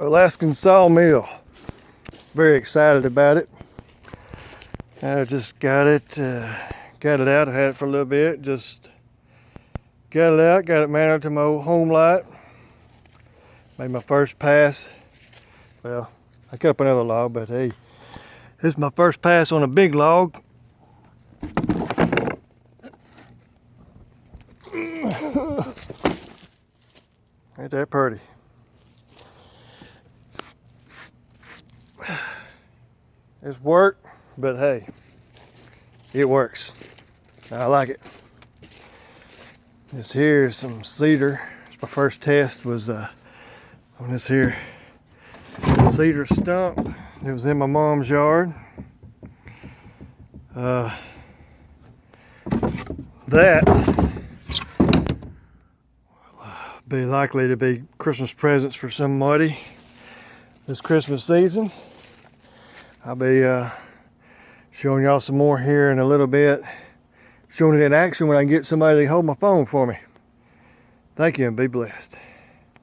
Alaskan sawmill. Very excited about it. I just got it out. I had it for a little bit. Just got it out. Got it mounted to my old homelite. Made my first pass. Well, I cut up another log, but hey, this is my first pass on a big log. Ain't that pretty? It's work, but hey, it works. I like it. This here is some cedar. My first test was on this here cedar stump. It was in my mom's yard. That will be likely to be Christmas presents for somebody this Christmas season. I'll be showing y'all some more here in a little bit. Showing it in action when I can get somebody to hold my phone for me. Thank you and be blessed.